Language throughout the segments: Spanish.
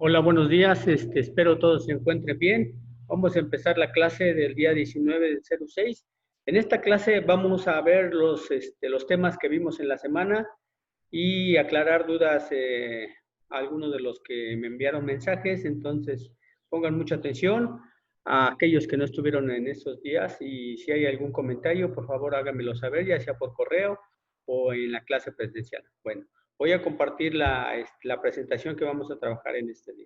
Hola, buenos días. Espero todos se encuentren bien. Vamos a empezar la clase del día 19 del 06. En esta clase vamos a ver los temas que vimos en la semana y aclarar dudas a algunos de los que me enviaron mensajes. Entonces, pongan mucha atención a aquellos que no estuvieron en estos días y si hay algún comentario, por favor háganmelo saber, ya sea por correo o en la clase presencial. Bueno, voy a compartir la presentación que vamos a trabajar en este día.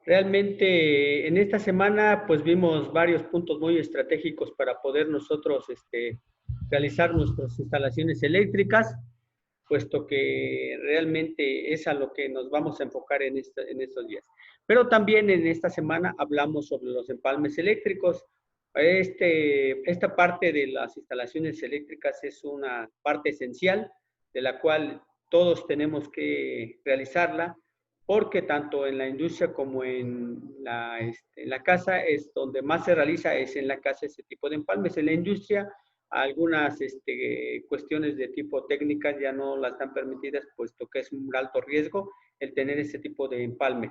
Realmente en esta semana pues vimos varios puntos muy estratégicos para poder nosotros realizar nuestras instalaciones eléctricas, puesto que realmente es a lo que nos vamos a enfocar en estos días. Pero también en esta semana hablamos sobre los empalmes eléctricos. Esta parte de las instalaciones eléctricas es una parte esencial de la cual todos tenemos que realizarla, porque tanto en la industria como en la casa es donde más se realiza, es en la casa ese tipo de empalmes. En la industria algunas cuestiones de tipo técnicas ya no las están permitidas, puesto que es un alto riesgo el tener ese tipo de empalmes.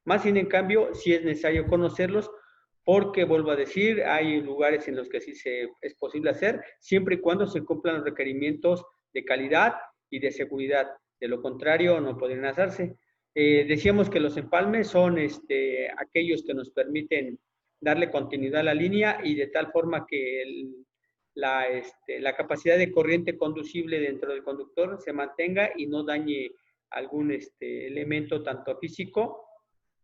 Más sin en cambio, sí es necesario conocerlos, porque vuelvo a decir, hay lugares en los que sí es posible hacer, siempre y cuando se cumplan los requerimientos de calidad y de seguridad. De lo contrario, no podrían hacerse. Decíamos que los empalmes son aquellos que nos permiten darle continuidad a la línea y de tal forma que la capacidad de corriente conducible dentro del conductor se mantenga y no dañe algún elemento tanto físico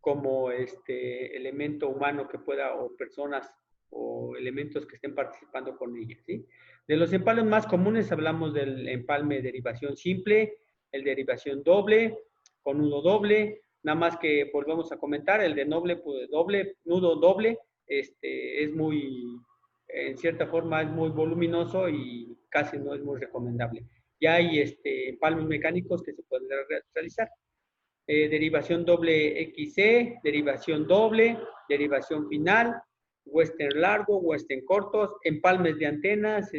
como elemento humano que pueda, o personas o elementos que estén participando con ella, ¿sí? De los empalmes más comunes hablamos del empalme de derivación simple, el de derivación doble, con nudo doble, nada más que volvemos a comentar, el de nudo doble, es muy, en cierta forma es muy voluminoso y casi no es muy recomendable. Ya hay empalmes mecánicos que se pueden realizar. Derivación doble XC, derivación doble, derivación final, western largo, western cortos, empalmes de antenas,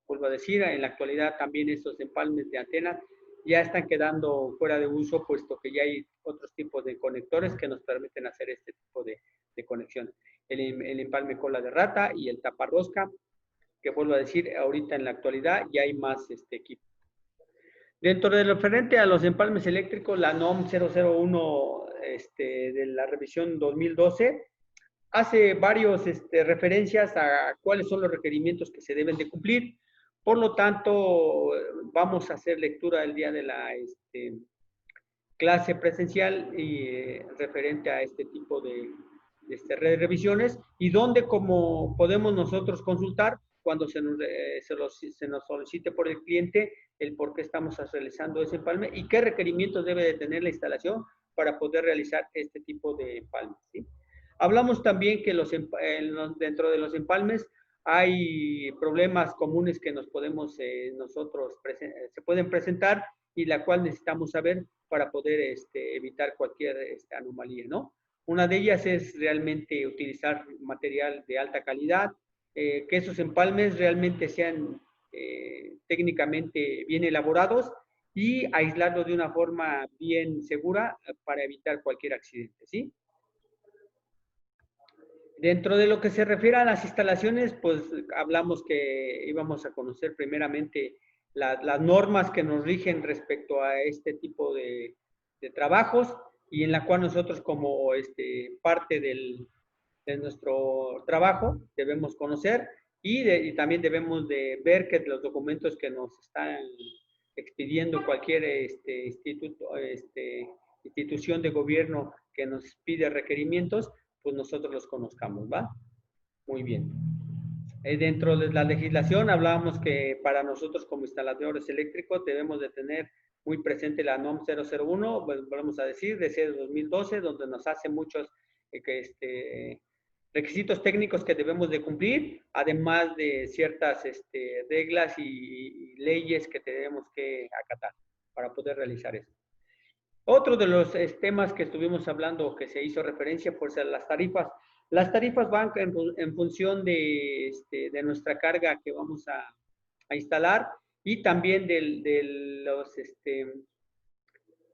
vuelvo a decir, en la actualidad también estos empalmes de antenas ya están quedando fuera de uso, puesto que ya hay otros tipos de conectores que nos permiten hacer este tipo de conexión. El empalme cola de rata y el taparrosca, que vuelvo a decir, ahorita en la actualidad ya hay más equipo. Dentro de lo referente a los empalmes eléctricos, la NOM 001 de la revisión 2012 hace varios referencias a cuáles son los requerimientos que se deben de cumplir. Por lo tanto, vamos a hacer lectura el día de la clase presencial y referente a este tipo de revisiones, y donde como podemos nosotros consultar cuando se nos solicite por el cliente el por qué estamos realizando ese empalme y qué requerimientos debe de tener la instalación para poder realizar este tipo de empalmes, ¿sí? Hablamos también que dentro de los empalmes hay problemas comunes que nos podemos se pueden presentar y la cual necesitamos saber para poder evitar cualquier anomalía, ¿no? Una de ellas es realmente utilizar material de alta calidad, que esos empalmes realmente sean técnicamente bien elaborados y aislarlos de una forma bien segura para evitar cualquier accidente, ¿sí? Dentro de lo que se refiere a las instalaciones, pues hablamos que íbamos a conocer primeramente las normas que nos rigen respecto a este tipo de trabajos, y en la cual nosotros como parte de nuestro trabajo debemos conocer y también debemos de ver que los documentos que nos están expidiendo cualquier institución de gobierno que nos pide requerimientos, pues nosotros los conozcamos, ¿va? Muy bien. Dentro de la legislación hablábamos que para nosotros como instaladores eléctricos debemos de tener muy presente la NOM 001, pues, vamos a decir, de 2012, donde nos hace muchos requisitos técnicos que debemos de cumplir, además de ciertas reglas y leyes que tenemos que acatar para poder realizar eso. Otro de los temas que estuvimos hablando, que se hizo referencia, pues a las tarifas. Las tarifas van en función de nuestra carga que vamos a instalar y también de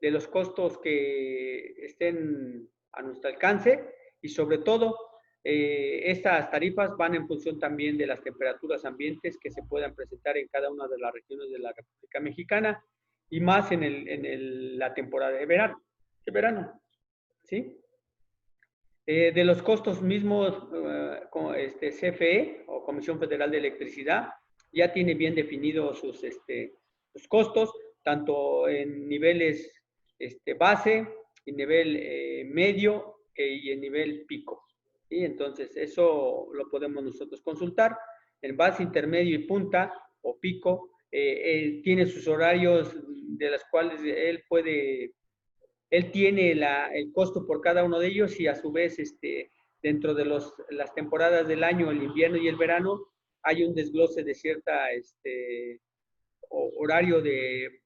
los costos que estén a nuestro alcance y sobre todo estas tarifas van en función también de las temperaturas ambientes que se puedan presentar en cada una de las regiones de la República Mexicana y más en la temporada de verano, ¿sí? De los costos mismos, CFE o Comisión Federal de Electricidad ya tiene bien definidos sus costos, tanto en niveles base, en nivel medio y en nivel pico. ¿Sí? Entonces, eso lo podemos nosotros consultar. En base, intermedio y punta o pico, él tiene sus horarios de las cuales él tiene el costo por cada uno de ellos y a su vez dentro de las temporadas del año, el invierno y el verano, hay un desglose de cierta horario de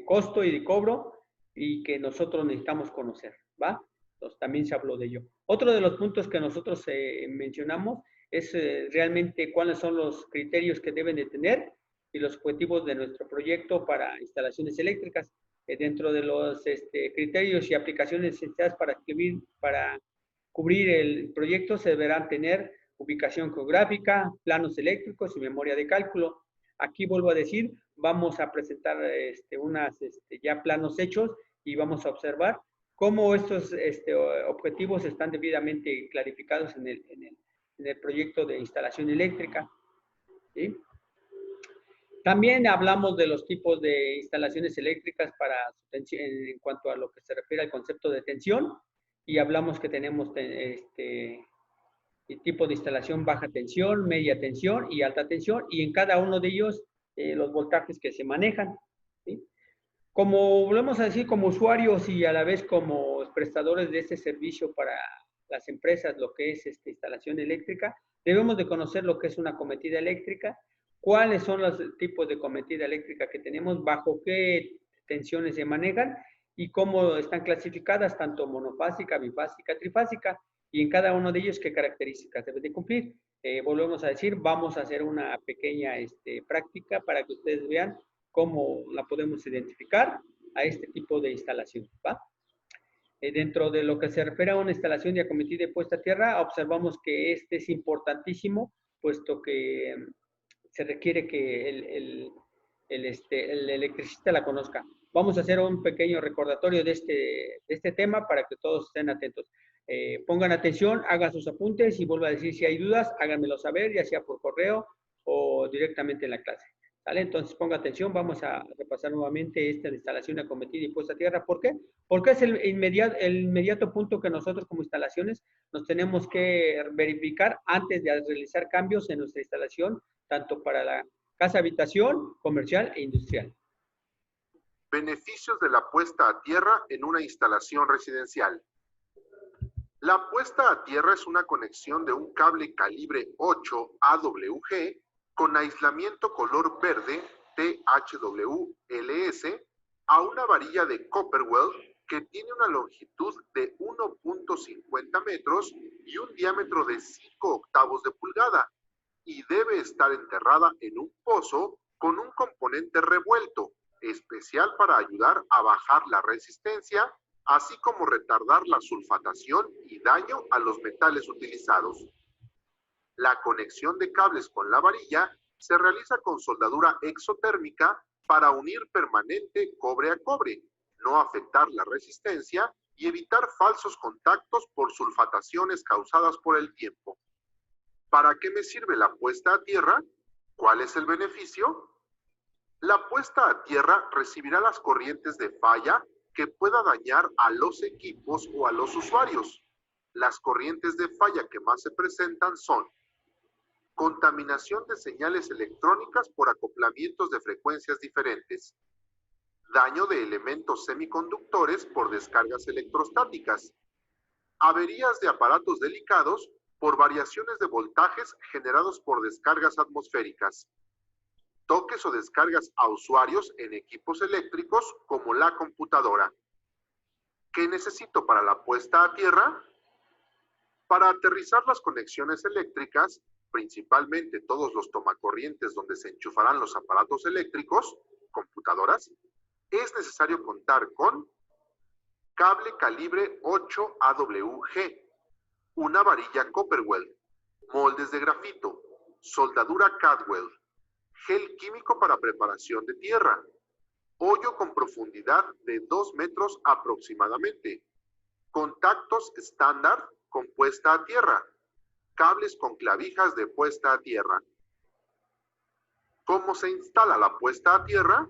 costo y de cobro y que nosotros necesitamos conocer, ¿va? Entonces también se habló de ello. Otro de los puntos que nosotros mencionamos es realmente cuáles son los criterios que deben de tener y los objetivos de nuestro proyecto para instalaciones eléctricas. Dentro de los criterios y aplicaciones necesitadas para cubrir el proyecto se deberán tener ubicación geográfica, planos eléctricos y memoria de cálculo. Aquí vuelvo a decir, vamos a presentar ya planos hechos y vamos a observar cómo estos objetivos están debidamente clarificados en el proyecto de instalación eléctrica. ¿Sí? También hablamos de los tipos de instalaciones eléctricas en cuanto a lo que se refiere al concepto de tensión y hablamos que tenemos el tipo de instalación baja tensión, media tensión y alta tensión y en cada uno de ellos los voltajes que se manejan. ¿Sí? Como volvemos a decir, como usuarios y a la vez como prestadores de este servicio para las empresas, lo que es instalación eléctrica, debemos de conocer lo que es una cometida eléctrica, cuáles son los tipos de cometida eléctrica que tenemos, bajo qué tensiones se manejan y cómo están clasificadas, tanto monofásica, bifásica, trifásica, y en cada uno de ellos qué características deben de cumplir. Volvemos a decir, vamos a hacer una pequeña práctica para que ustedes vean cómo la podemos identificar a este tipo de instalación, ¿va? Dentro de lo que se refiere a una instalación de acometida y puesta a tierra, observamos que es importantísimo, puesto que se requiere que el electricista la conozca. Vamos a hacer un pequeño recordatorio de este tema para que todos estén atentos. Pongan atención, hagan sus apuntes y vuelvo a decir, si hay dudas, háganmelo saber, ya sea por correo o directamente en la clase. ¿Vale? Entonces ponga atención, vamos a repasar nuevamente esta instalación acometida y puesta a tierra. ¿Por qué? Porque es el inmediato punto que nosotros como instalaciones nos tenemos que verificar antes de realizar cambios en nuestra instalación, tanto para la casa habitación, comercial e industrial. Beneficios de la puesta a tierra en una instalación residencial. La puesta a tierra es una conexión de un cable calibre 8 AWG con aislamiento color verde THWLS a una varilla de Copperwell que tiene una longitud de 1.50 metros y un diámetro de 5 octavos de pulgada y debe estar enterrada en un pozo con un componente revuelto, especial para ayudar a bajar la resistencia, así como retardar la sulfatación y daño a los metales utilizados. La conexión de cables con la varilla se realiza con soldadura exotérmica para unir permanente cobre a cobre, no afectar la resistencia y evitar falsos contactos por sulfataciones causadas por el tiempo. ¿Para qué me sirve la puesta a tierra? ¿Cuál es el beneficio? La puesta a tierra recibirá las corrientes de falla que pueda dañar a los equipos o a los usuarios. Las corrientes de falla que más se presentan son contaminación de señales electrónicas por acoplamientos de frecuencias diferentes, daño de elementos semiconductores por descargas electrostáticas, averías de aparatos delicados por variaciones de voltajes generados por descargas atmosféricas, toques o descargas a usuarios en equipos eléctricos como la computadora. ¿Qué necesito para la puesta a tierra? Para aterrizar las conexiones eléctricas, principalmente todos los tomacorrientes donde se enchufarán los aparatos eléctricos, computadoras, es necesario contar con cable calibre 8 AWG, una varilla Copperweld, moldes de grafito, soldadura Cadwell, gel químico para preparación de tierra, hoyo con profundidad de 2 metros aproximadamente, contactos estándar con puesta a tierra, cables con clavijas de puesta a tierra. ¿Cómo se instala la puesta a tierra?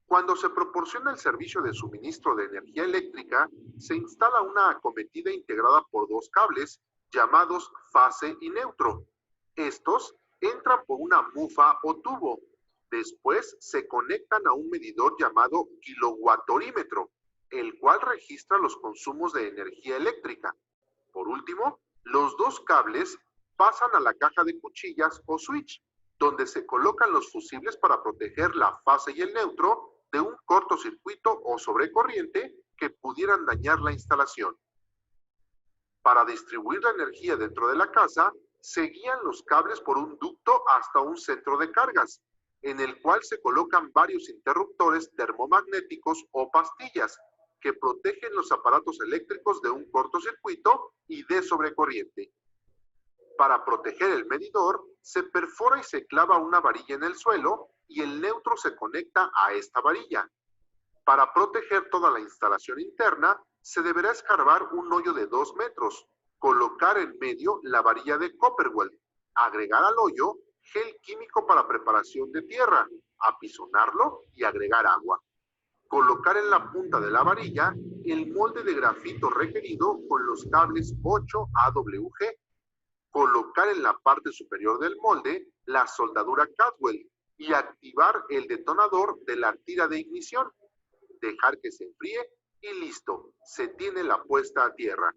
Cuando se proporciona el servicio de suministro de energía eléctrica, se instala una acometida integrada por 2 cables llamados fase y neutro. Estos entran por una mufa o tubo. Después se conectan a un medidor llamado kilowattorímetro, el cual registra los consumos de energía eléctrica. Por último, los 2 cables pasan a la caja de cuchillas o switch, donde se colocan los fusibles para proteger la fase y el neutro de un cortocircuito o sobrecorriente que pudieran dañar la instalación. Para distribuir la energía dentro de la casa, se guían los cables por un ducto hasta un centro de cargas, en el cual se colocan varios interruptores termomagnéticos o pastillas que protegen los aparatos eléctricos de un cortocircuito y de sobrecorriente. Para proteger el medidor, se perfora y se clava una varilla en el suelo y el neutro se conecta a esta varilla. Para proteger toda la instalación interna, se deberá escarbar un hoyo de 2 metros, colocar en medio la varilla de Copperweld, agregar al hoyo gel químico para preparación de tierra, apisonarlo y agregar agua. Colocar en la punta de la varilla el molde de grafito requerido con los cables 8 AWG. Colocar en la parte superior del molde la soldadura Cadwell y activar el detonador de la tira de ignición. Dejar que se enfríe y listo, se tiene la puesta a tierra.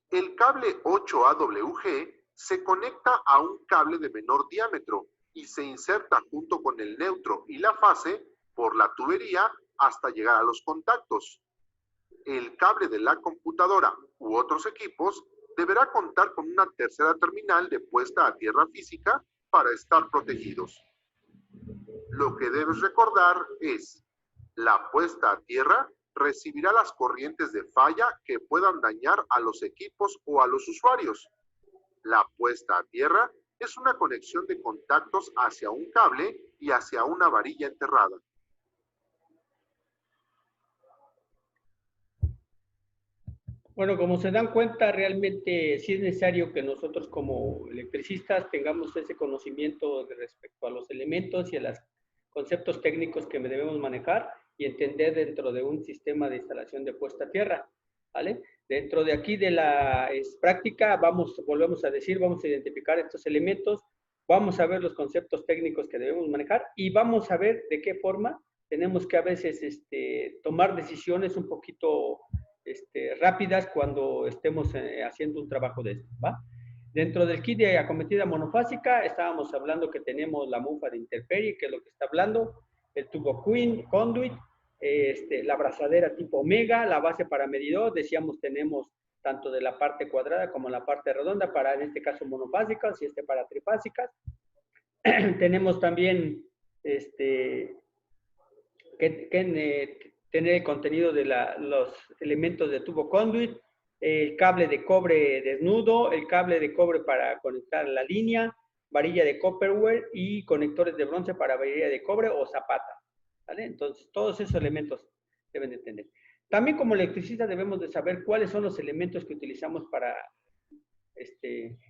El cable 8 AWG se conecta a un cable de menor diámetro y se inserta junto con el neutro y la fase por la tubería hasta llegar a los contactos. El cable de la computadora u otros equipos deberá contar con una tercera terminal de puesta a tierra física para estar protegidos. Lo que debes recordar es, la puesta a tierra recibirá las corrientes de falla que puedan dañar a los equipos o a los usuarios. La puesta a tierra es una conexión de contactos hacia un cable y hacia una varilla enterrada. Bueno, como se dan cuenta, realmente sí es necesario que nosotros como electricistas tengamos ese conocimiento respecto a los elementos y a los conceptos técnicos que debemos manejar y entender dentro de un sistema de instalación de puesta a tierra, ¿vale? Dentro de aquí de la práctica, volvemos a decir, vamos a identificar estos elementos, vamos a ver los conceptos técnicos que debemos manejar y vamos a ver de qué forma tenemos que a veces tomar decisiones un poquito rápidas cuando estemos haciendo un trabajo de esto, ¿va? Dentro del kit de acometida monofásica estábamos hablando que tenemos la mufa de intemperie, que es lo que está hablando, el tubo conduit, la abrazadera tipo omega, la base para medidor, decíamos tenemos tanto de la parte cuadrada como la parte redonda para en este caso monofásicas y para trifásicas. Tenemos también tener el contenido de los elementos de tubo conduit, el cable de cobre desnudo, el cable de cobre para conectar la línea, varilla de Copperweld y conectores de bronce para varilla de cobre o zapata, ¿vale? Entonces, todos esos elementos deben de tener. También como electricistas debemos de saber cuáles son los elementos que utilizamos para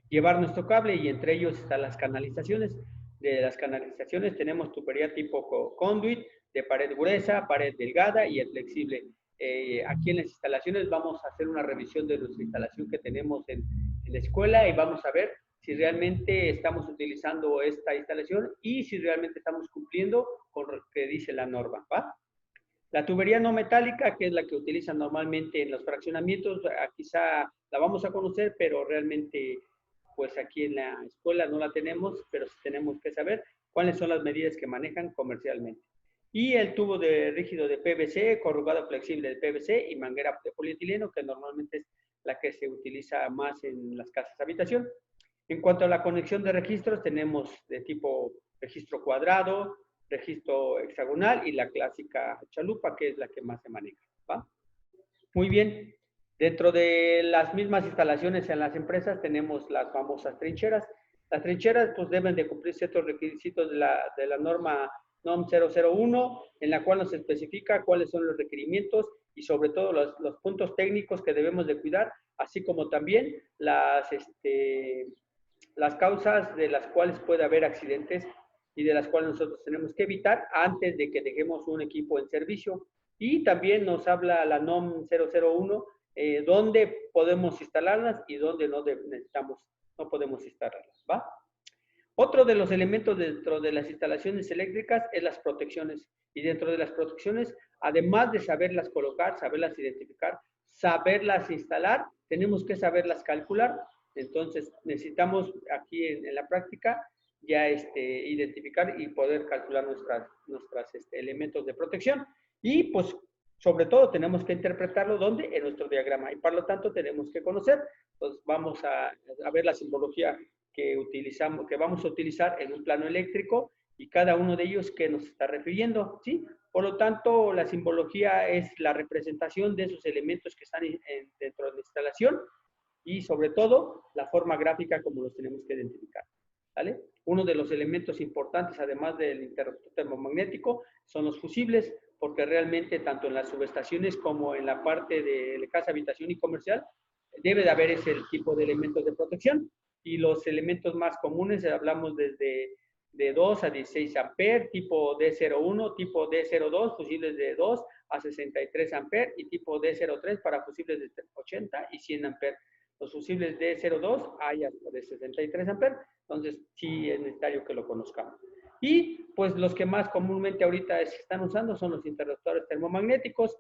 llevar nuestro cable y entre ellos están las canalizaciones. De las canalizaciones tenemos tubería tipo conduit, de pared gruesa, pared delgada y el flexible. Aquí en las instalaciones vamos a hacer una revisión de nuestra instalación que tenemos en la escuela y vamos a ver si realmente estamos utilizando esta instalación y si realmente estamos cumpliendo con lo que dice la norma, ¿va? La tubería no metálica, que es la que utilizan normalmente en los fraccionamientos, quizá la vamos a conocer, pero realmente pues aquí en la escuela no la tenemos, pero sí tenemos que saber cuáles son las medidas que manejan comercialmente. Y el tubo de rígido de PVC, corrugado flexible de PVC y manguera de polietileno, que normalmente es la que se utiliza más en las casas habitación. En cuanto a la conexión de registros, tenemos de tipo registro cuadrado, registro hexagonal y la clásica chalupa, que es la que más se maneja, ¿va? Muy bien. Dentro de las mismas instalaciones en las empresas tenemos las famosas trincheras. Las trincheras pues deben de cumplir ciertos requisitos de la norma NOM 001, en la cual nos especifica cuáles son los requerimientos y sobre todo los puntos técnicos que debemos de cuidar, así como también las causas de las cuales puede haber accidentes y de las cuales nosotros tenemos que evitar antes de que dejemos un equipo en servicio. Y también nos habla la NOM 001, dónde podemos instalarlas y dónde no podemos instalarlas, ¿va? Otro de los elementos dentro de las instalaciones eléctricas es las protecciones. Y dentro de las protecciones, además de saberlas colocar, saberlas identificar, saberlas instalar, tenemos que saberlas calcular. Entonces, necesitamos aquí en la práctica ya identificar y poder calcular nuestros elementos de protección. Y pues, sobre todo, tenemos que interpretarlo ¿dónde? En nuestro diagrama. Y por lo tanto, tenemos que conocer. Entonces, vamos a ver la simbología que vamos a utilizar en un plano eléctrico y cada uno de ellos que nos está refiriendo, ¿sí? Por lo tanto, la simbología es la representación de esos elementos que están dentro de la instalación y sobre todo la forma gráfica como los tenemos que identificar, ¿vale? Uno de los elementos importantes, además del interruptor termomagnético, son los fusibles, porque realmente tanto en las subestaciones como en la parte de casa, habitación y comercial, debe de haber ese tipo de elementos de protección. Y los elementos más comunes, hablamos desde de 2 a 16 amperes, tipo D01, tipo D02, fusibles de 2 a 63 amperes y tipo D03 para fusibles de 80 y 100 amperes. Los fusibles D02 hay hasta de 63 amperes, entonces sí es necesario que lo conozcamos. Y pues los que más comúnmente ahorita se están usando son los interruptores termomagnéticos.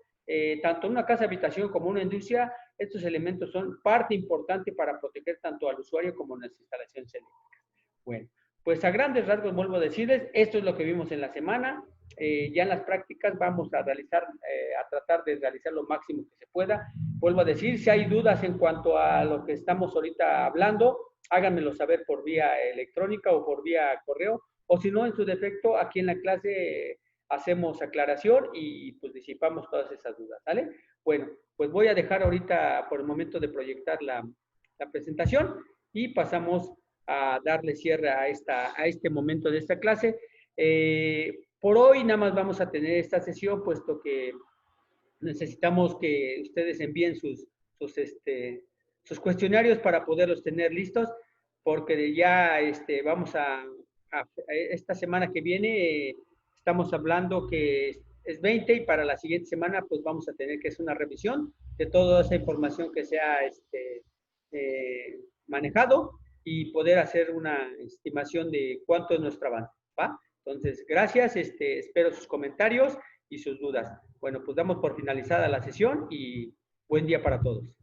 Tanto en una casa habitación como en una industria, estos elementos son parte importante para proteger tanto al usuario como en las instalaciones eléctricas. Bueno, pues a grandes rasgos vuelvo a decirles, esto es lo que vimos en la semana. Ya en las prácticas vamos a tratar de realizar lo máximo que se pueda. Vuelvo a decir, si hay dudas en cuanto a lo que estamos ahorita hablando, háganmelo saber por vía electrónica o por vía correo, o si no, en su defecto, aquí en la clase hacemos aclaración y pues disipamos todas esas dudas, ¿vale? Bueno, pues voy a dejar ahorita por el momento de proyectar la presentación y pasamos a darle cierre a este momento de esta clase. Por hoy nada más vamos a tener esta sesión, puesto que necesitamos que ustedes envíen sus cuestionarios para poderlos tener listos, porque ya vamos a esta semana que viene estamos hablando que es 20 y para la siguiente semana pues vamos a tener que hacer una revisión de toda esa información que se ha manejado y poder hacer una estimación de cuánto es nuestro avance, ¿va? Entonces, gracias, espero sus comentarios y sus dudas. Bueno, pues damos por finalizada la sesión y buen día para todos.